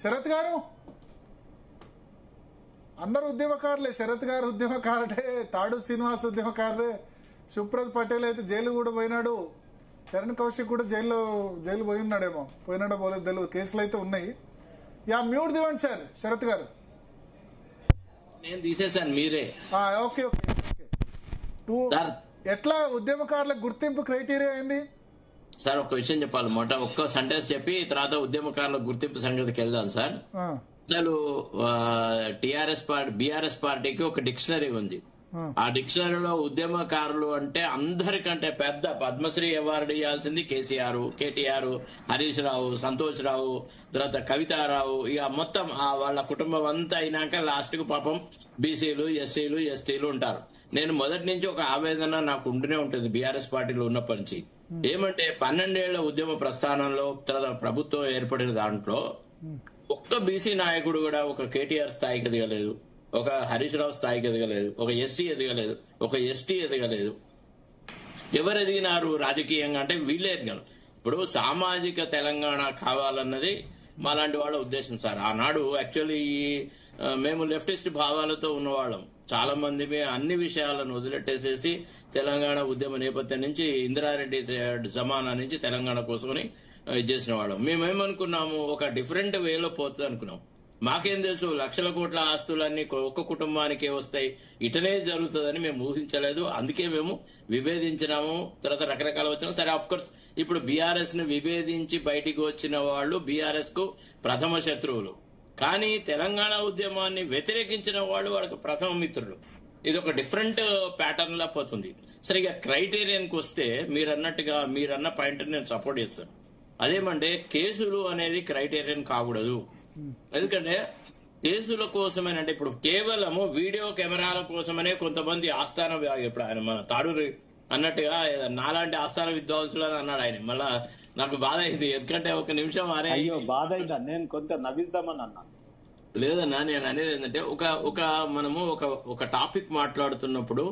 శరత్ గారు అందరు ఉద్యమకారులే. శరత్ గారు ఉద్యమకారుడే, తాడు శ్రీనివాస్ ఉద్యమకారులే, సుప్రత్ పటేల్ అయితే జైలు కూడా పోయినాడు, చరణ్ కౌశిక్ కూడా జైలు పోయి ఉన్నాడేమో, పోయినాడో పోలేదు తెలియదు, కేసులు అయితే ఉన్నాయి. మ్యూట్ దివండి సార్ శరత్ గారు. నేను తీసేసాను మీరే. Okay okay okay. ఎట్లా ఉద్యమకారులకు గుర్తింపు క్రైటీరియా ఏంది సార్? ఒక విషయం చెప్పాలి, ఒక్క సెంటెన్స్ చెప్పి తర్వాత ఉద్యమకారుల గుర్తింపు సంగతికి వెళ్దాం సార్. అసలు బీఆర్ఎస్ పార్టీకి ఒక డిక్షనరీ ఉంది. ఆ డిక్షనరీలో ఉద్యమకారులు అంటే అందరికంటే పెద్ద పద్మశ్రీ అవార్డు ఇవ్వాల్సింది కేటీఆర్, హరీష్ రావు, సంతోష్ రావు, తర్వాత కవితారావు, ఇక మొత్తం వాళ్ళ కుటుంబం అంతా అయినాక లాస్ట్ కు పాపం బీసీలు, ఎస్సీలు, ఎస్టీలు ఉంటారు. నేను మొదటి నుంచి ఒక ఆవేదన నాకు ఉంటూనే ఉంటుంది బీఆర్ఎస్ పార్టీలో ఉన్నప్పటి నుంచి. ఏమంటే 12 ఏళ్ల ఉద్యమ ప్రస్థానంలో తర్వాత ప్రభుత్వం ఏర్పడిన దాంట్లో ఒక్క బీసీ నాయకుడు కూడా ఒక కేటీఆర్ స్థాయికి ఎదగలేదు, ఒక హరీష్ రావు స్థాయికి ఎదగలేదు, ఒక ఎస్సీ ఎదగలేదు, ఒక ఎస్టీ ఎదగలేదు. ఎవరు ఎదిగినారు రాజకీయంగా అంటే వీళ్ళే ఎదగలరు. ఇప్పుడు సామాజిక తెలంగాణ కావాలన్నది మాలాంటి వాళ్ళ ఉద్దేశం సార్. ఆనాడు యాక్చువల్లీ మేము లెఫ్టిస్ట్ భావాలతో ఉన్నవాళ్ళం. చాలా మంది అన్ని విషయాలను వదిలెట్టేసేసి తెలంగాణ ఉద్యమ నేపథ్యం నుంచి ఇందిరారెడ్డి జమానా నుంచి తెలంగాణ కోసమని చేసిన వాళ్ళం. మేమేమనుకున్నాము, ఒక డిఫరెంట్ వేలో పోతుంది అనుకున్నాం. మాకేం తెలుసు లక్షల కోట్ల ఆస్తులన్నీ ఒక్క కుటుంబానికే వస్తాయి, ఇటనే జరుగుతుందని మేము ఊహించలేదు. అందుకే మేము విభేదించినాము, తర్వాత రకరకాల వచ్చినా సరే. ఆఫ్ కోర్స్ ఇప్పుడు బీఆర్ఎస్ ని విభేదించి బయటికి వచ్చిన వాళ్ళు బీఆర్ఎస్ కు ప్రథమ శత్రువులు, కానీ తెలంగాణ ఉద్యమాన్ని వ్యతిరేకించిన వాళ్ళు వాళ్ళకి ప్రథమ మిత్రులు. ఇది ఒక డిఫరెంట్ ప్యాటర్న్ లా పోతుంది. సరిగా క్రైటీరియానికి వస్తే మీరన్న పాయింట్ నేను సపోర్ట్ చేస్తాను. అదేమంటే కేసులు అనేది క్రైటీరియన్ కాకూడదు. ఎందుకంటే కేసుల కోసమేనంటే ఇప్పుడు కేవలము వీడియో కెమెరాల కోసమనే కొంతమంది ఆస్థాన, ఇప్పుడు ఆయన మన తాడూరి అన్నట్టుగా నాలాంటి ఆస్థాన విద్వాంసులు అని అన్నాడు ఆయన. మళ్ళా నాకు బాధ అయింది, ఎందుకంటే ఒక నిమిషం అయ్యో బాధ అయిందా, నేను కొంత నవ్విద్దామని అన్నా. లేదన్నా, నేను అనేది ఏంటంటే మనము ఒక టాపిక్ మాట్లాడుతున్నప్పుడు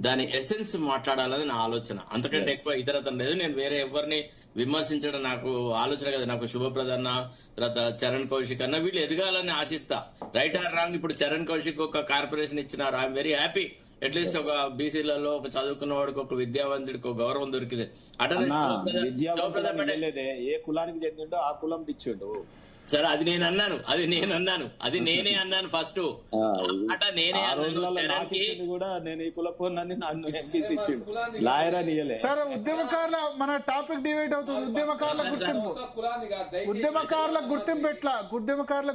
దాని ఎసెన్స్ మాట్లాడాలని నా ఆలోచన, అంతకంటే ఎక్కువ ఇతరతం లేదు. నేను వేరే ఎవరిని విమర్శించడం నాకు ఆలోచన కదా. నాకు శుభప్రదన్న, తర్వాత చరణ్ కౌశిక్ అన్న వీళ్ళు ఎదగాలని ఆశిస్తా. రైట్ ఆర్ రాంగ్, ఇప్పుడు చరణ్ కౌశిక్ ఒక కార్పొరేషన్ ఇచ్చినారు, ఐఎమ్ వెరీ హ్యాపీ. అట్లీస్ట్ ఒక బీసీలలో ఒక చదువుకున్న వాడికి, ఒక విద్యావంతుడికి ఒక గౌరవం దొరికింది. అటనే ఏ కులానికి చెందిండో ఆ కులం తెచ్చిండు. సరే అది నేను అన్నాను, అది నేనే అన్నాను ఫస్ట్. అట నేనే కూడా నేను ఈ కులపోనని నన్ను ఎంపీసీ ఇచ్చిండు, లాయర్ అని ఇయ్యలే. సరే ఉద్యమకారుల మన టాపిక్ డివైడ్ అవుతుంది. ఉద్యమకారుల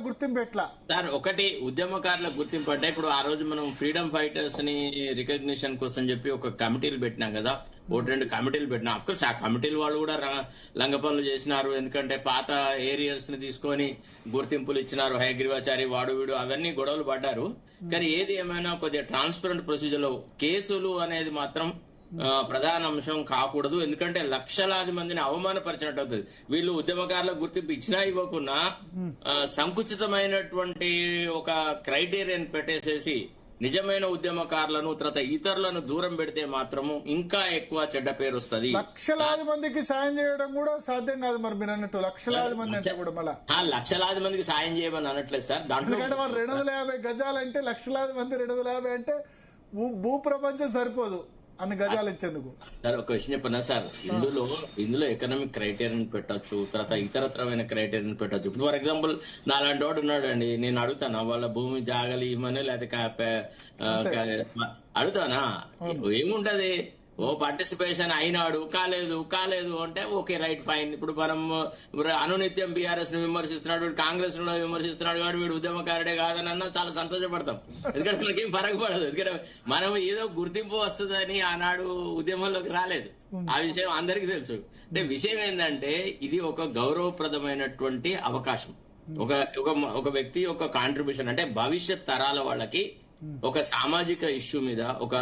గుర్తింపు ఎట్లా సార్? ఒకటి ఉద్యమకారుల గుర్తింపు అంటే ఇప్పుడు ఆ రోజు మనం ఫ్రీడమ్ ఫైటర్స్ ని రికగ్నిషన్ కోసం చెప్పి ఒక కమిటీలు పెట్టినాం కదా, 2 కమిటీలు పెట్టినా. అఫ్ కోర్స్ ఆ కమిటీలు వాళ్ళు కూడా లంగ పనులు చేసినారు. ఎందుకంటే పాత ఏరియాస్ ని తీసుకొని గుర్తింపులు ఇచ్చినారు, హయగ్రీవాచారి వాడు వీడు అవన్నీ గొడవలు పడ్డారు. కానీ ఏది ఏమైనా కొద్దిగా ట్రాన్స్పరెంట్ ప్రొసీజర్ లో కేసులు అనేది మాత్రం ప్రధాన అంశం కాకూడదు. ఎందుకంటే లక్షలాది మందిని అవమానపరిచినట్టు అవుతుంది. వీళ్ళు ఉద్యమకారులకు గుర్తింపు ఇచ్చినా ఇవ్వకున్నా సంకుచితమైనటువంటి ఒక క్రైటీరియన్ పెట్టేసేసి నిజమైన ఉద్యమకారులను తర్వాత ఇతరులను దూరం పెడితే మాత్రము ఇంకా ఎక్కువ చెడ్డ పేరు వస్తుంది. లక్షలాది మందికి సాయం చేయడం కూడా సాధ్యం కాదు. మరి మీరు అన్నట్టు లక్షలాది మంది అంటే కూడా మళ్ళీ లక్షలాది మందికి సాయం చేయమని అనట్లేదు సార్. దాంట్లో 250 గజాలంటే లక్షలాది మంది 250 అంటే భూప్రపంచం సరిపోదు అన్ని గజాలు ఇచ్చేందుకు. సార్ ఒక విషయం చెప్పనా సార్, ఇందులో ఎకనామిక్ క్రైటీరియన్ పెట్టచ్చు, తర్వాత ఇతరత్రమైన క్రైటీరియన్ పెట్టచ్చు. ఇప్పుడు ఫర్ ఎగ్జాంపుల్ నాలాంటి వాడు ఉన్నాడు అండి, నేను అడుగుతానా వాళ్ళ భూమి జాగలి ఇవ్వమని, లేకపోతే అడుగుతానా? ఏముంటది, పార్టిసిపేషన్ అయినాడు, కాలేదు అంటే ఓకే రైట్ ఫైన్. ఇప్పుడు మనం అనునిత్యం బీఆర్ఎస్ ని విమర్శిస్తున్నాడు, కాంగ్రెస్ లో విమర్శిస్తున్నాడు, వాడు వీడు ఉద్యమకారుడే కాదని అన్నా చాలా సంతోషపడతాం. ఎందుకంటే మనకేం ఫరక పడదు. ఎందుకంటే మనం ఏదో గుర్తింపు వస్తుందని ఆనాడు ఉద్యమంలోకి రాలేదు, ఆ విషయం అందరికీ తెలుసు. అంటే విషయం ఏంటంటే ఇది ఒక గౌరవప్రదమైనటువంటి అవకాశం. ఒక వ్యక్తి యొక్క కాంట్రిబ్యూషన్ అంటే భవిష్యత్ తరాల వాళ్ళకి ఒక సామాజిక ఇష్యూ మీద, ఒక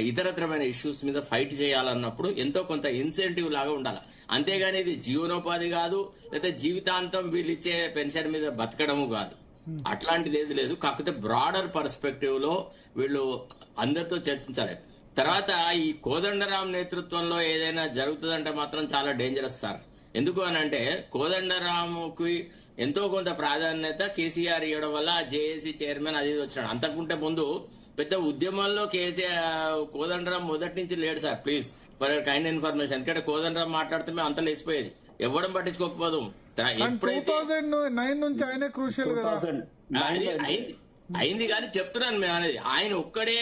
ఇతరత్రమైన ఇష్యూస్ మీద ఫైట్ చేయాలన్నప్పుడు ఎంతో కొంత ఇన్సెంటివ్ లాగా ఉండాలి. అంతేగాని ఇది జీవనోపాధి కాదు, లేదా జీవితాంతం వీళ్ళు ఇచ్చే పెన్షన్ మీద బతకడము కాదు, అట్లాంటిది ఏది లేదు. కాకపోతే బ్రాడర్ పర్స్పెక్టివ్ లో వీళ్ళు అందరితో చర్చించాలి. తర్వాత ఈ కోదండరాం నేతృత్వంలో ఏదైనా జరుగుతుందంటే మాత్రం చాలా డేంజరస్ సార్. ఎందుకు అని అంటే కోదండరాముకి ఎంతో కొంత ప్రాధాన్యత కేసీఆర్ ఇవ్వడం వల్ల జేఏసీ చైర్మన్ అది ఇది వచ్చాడు. అంతకుంటే ముందు పెద్ద ఉద్యమాల్లో కేసీఆర్ కోదండరాం మొదటి నుంచి లేడు sir. Please for kind information. ఎందుకంటే కోదండరాం మాట్లాడితే మేము అంత లేచిపోయేది, ఇవ్వడం పట్టించుకోకపోదు. ఎప్పుడైతే 2009 నుంచి ఆయనే క్రూషియల్ కదా. అయింది కానీ చెప్తున్నాను మేము అనేది ఆయన ఒక్కడే.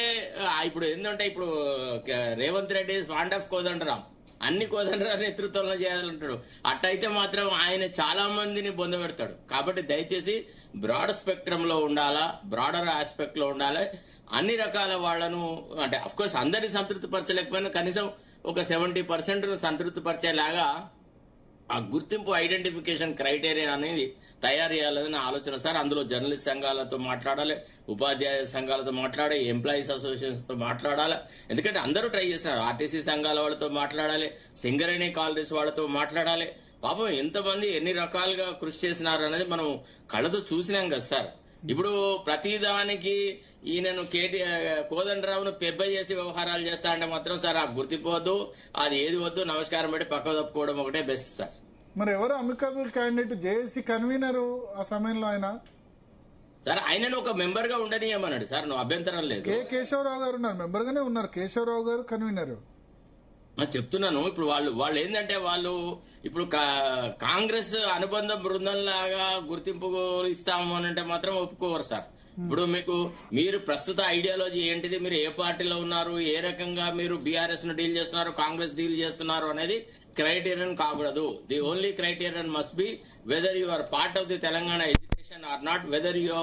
ఇప్పుడు ఏంటంటే ఇప్పుడు రేవంత్ రెడ్డి ఫాండ్ ఆఫ్ కోదండరాం, అన్ని కోదండరాం నేతృత్వంలో చేయాలంటాడు. అట్టయితే మాత్రం ఆయన చాలా మందిని పొందబెడతాడు. కాబట్టి దయచేసి బ్రాడ్ స్పెక్ట్రమ్ లో ఉండాలా, బ్రాడర్ ఆస్పెక్ట్ లో ఉండాలి. అన్ని రకాల వాళ్లను అంటే అఫ్ కోర్స్ అందరినీ సంతృప్తి పరచలేకపోయినా కనీసం ఒక 70% సంతృప్తి పరిచేలాగా ఆ గుర్తింపు ఐడెంటిఫికేషన్ క్రైటీరియా అనేది తయారు చేయాలని నా ఆలోచన సార్. అందులో జర్నలిస్ట్ సంఘాలతో మాట్లాడాలి, ఉపాధ్యాయ సంఘాలతో మాట్లాడాలి, ఎంప్లాయీస్ అసోసియేషన్స్ తో మాట్లాడాలి. ఎందుకంటే అందరూ ట్రై చేస్తున్నారు. ఆర్టీసీ సంఘాల వాళ్ళతో మాట్లాడాలి, సింగరేణి కాలనీస్ వాళ్ళతో మాట్లాడాలి. పాపం ఎంతమంది ఎన్ని రకాలుగా కృషి చేసినారు అనేది మనం కళ్ళతో చూసినాం కదా సార్. ఇప్పుడు ప్రతిదానికి ఈయనను కోదండరావును పెబ్బ చేసి వ్యవహారాలు చేస్తా అంటే మాత్రం సార్ ఆ గుర్తిపోవద్దు, అది ఏది వద్దు, నమస్కారం పెట్టి పక్క తప్పుకోవడం ఒకటే బెస్ట్ సార్. మరి ఎవరు అమికబుల్ క్యాండిడేట్? జేఏసీ కన్వీనర్ ఆ సమయంలో ఆయన సార్. ఆయనను ఒక మెంబర్ గా ఉండనీయమన్నాడు సార్, నువ్వు అభ్యంతరం లేదు. కేశవరావు గారు ఉన్నారు, మెంబర్ గానే ఉన్నారు. కేశవరావు గారు కన్వీనర్. చెప్తున్నాను. ఇప్పుడు వాళ్ళు ఏంటంటే వాళ్ళు ఇప్పుడు కాంగ్రెస్ అనుబంధ బృందంలాగా గుర్తింపు ఇస్తాము అని అంటే మాత్రం ఒప్పుకోరు సార్. ఇప్పుడు మీరు ప్రస్తుత ఐడియాలజీ ఏంటిది, మీరు ఏ పార్టీలో ఉన్నారు, ఏ రకంగా మీరు బీఆర్ఎస్ ను డీల్ చేస్తున్నారు, కాంగ్రెస్ డీల్ చేస్తున్నారు అనేది క్రైటీరియన్ కాకూడదు. The only criterion must be whether you are part of the Telangana education or not, whether you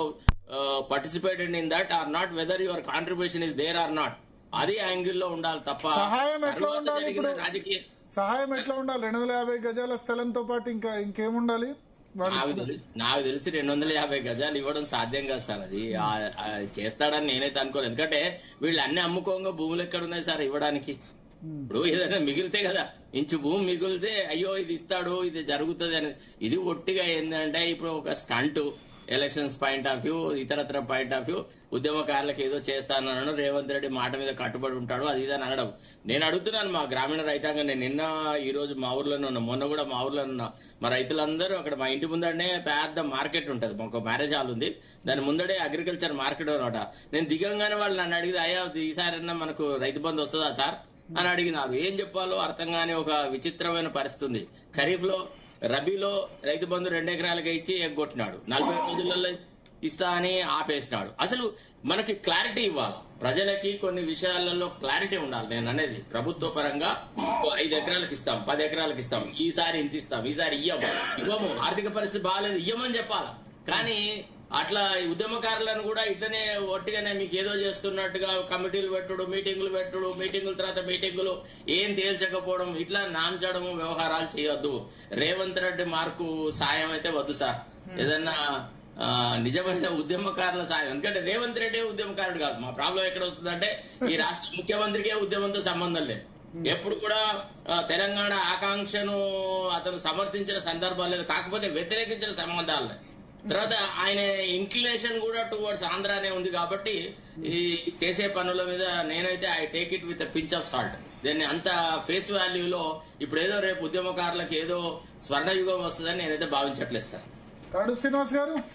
participated in that or not, whether your contribution is there or not. అది angle లో ఉండాలి తప్ప సహాయం ఎట్లా ఉండాలి? ఇప్పుడు రాజకీయ సహాయం ఎట్లా ఉండాలి? 250 గజాల స్థలంతో పాటు ఇంకేముండాలి? నాకు తెలిసి 250 గజాలు ఇవ్వడం సాధ్యం కాదు సార్. అది చేస్తాడని నేనైతే అనుకోను. ఎందుకంటే వీళ్ళు అన్ని అమ్ముకోగా భూములు ఎక్కడ ఉన్నాయి సార్ ఇవ్వడానికి? ఇప్పుడు ఏదైనా మిగిలితే కదా, ఇంచు భూమి మిగిలితే అయ్యో ఇది ఇస్తాడు, ఇది జరుగుతుంది అనేది. ఇది ఒట్టిగా ఏంటంటే ఇప్పుడు ఒక stunt, elections point of view, ఇతరత్ర పాయింట్ ఆఫ్ వ్యూ, ఉద్యమకారులకు ఏదో చేస్తానన్నాడు, రేవంత్ రెడ్డి మాట మీద కట్టుబడి ఉంటాడు, అది ఇదని అనడం. నేను అడుగుతున్నాను మా గ్రామీణ రైతాంగం. నేను నిన్న ఈ రోజు మా ఊర్లోనే ఉన్నా, మొన్న కూడా మా ఊర్లో ఉన్నా. మా రైతులందరూ అక్కడ మా ఇంటి ముందడే పెద్ద మార్కెట్ ఉంటది, ఒక మ్యారేజ్ హాల్ ఉంది, దాని ముందడే అగ్రికల్చర్ మార్కెట్ అనమాట. నేను దిగంగానే వాళ్ళు నన్ను అడిగితే అయ్యా ఈసారన్నా మనకు రైతు బంధు వస్తుందా సార్ అని అడిగినారు. ఏం చెప్పాలో అర్థం కాని ఒక విచిత్రమైన పరిస్థితి ఉంది. ఖరీఫ్ లో, రబీలో రైతు బంధు 2 ఎకరాలకి ఇచ్చి ఎగ్గొట్టినాడు, 40 రోజులలో ఇస్తా అని ఆపేసినాడు. అసలు మనకి క్లారిటీ ఇవ్వాలి, ప్రజలకి కొన్ని విషయాలలో క్లారిటీ ఉండాలి. నేను అనేది ప్రభుత్వ పరంగా 5 ఎకరాలకు ఇస్తాం, 10 ఎకరాలకు ఇస్తాం, ఈసారి ఇంత ఇస్తాం, ఈసారి ఇవ్వము, ఆర్థిక పరిస్థితి బాగాలేదు ఇవ్వమని చెప్పాలి. కానీ అట్లా ఉద్యమకారులను కూడా ఇట్లనే ఒట్టిగానే మీకు ఏదో చేస్తున్నట్టుగా కమిటీలు పెట్టుడు, మీటింగుల తర్వాత మీటింగులు, ఏం తేల్చకపోవడం, ఇట్లా నాంచడము వ్యవహారాలు చేయొద్దు. రేవంత్ రెడ్డి మార్కు సాయం అయితే వద్దు సార్. ఏదన్నా నిజమైన ఉద్యమకారుల సాయం. ఎందుకంటే రేవంత్ రెడ్డి ఉద్యమకారుడు కాదు. మా ప్రాబ్లం ఎక్కడ వస్తుందంటే ఈ రాష్ట్ర ముఖ్యమంత్రికే ఉద్యమంతో సంబంధం లేదు. ఎప్పుడు కూడా తెలంగాణ ఆకాంక్షను అతను సమర్థించిన సందర్భాలు లేదు, కాకపోతే వ్యతిరేకించిన సంబంధాలు. తర్వాత ఆయన ఇంక్లినేషన్ కూడా టువర్డ్స్ ఆంధ్రానే ఉంది. కాబట్టి ఈ చేసే పనుల మీద నేనైతే I take it with pinch of salt. దీన్ని అంత ఫేస్ వాల్యూలో ఇప్పుడు ఏదో రేపు ఉద్యమకారులకు ఏదో స్వర్ణయుగం వస్తుందని నేనైతే భావించట్లేదు సార్. శ్రీనివాస్ గారు.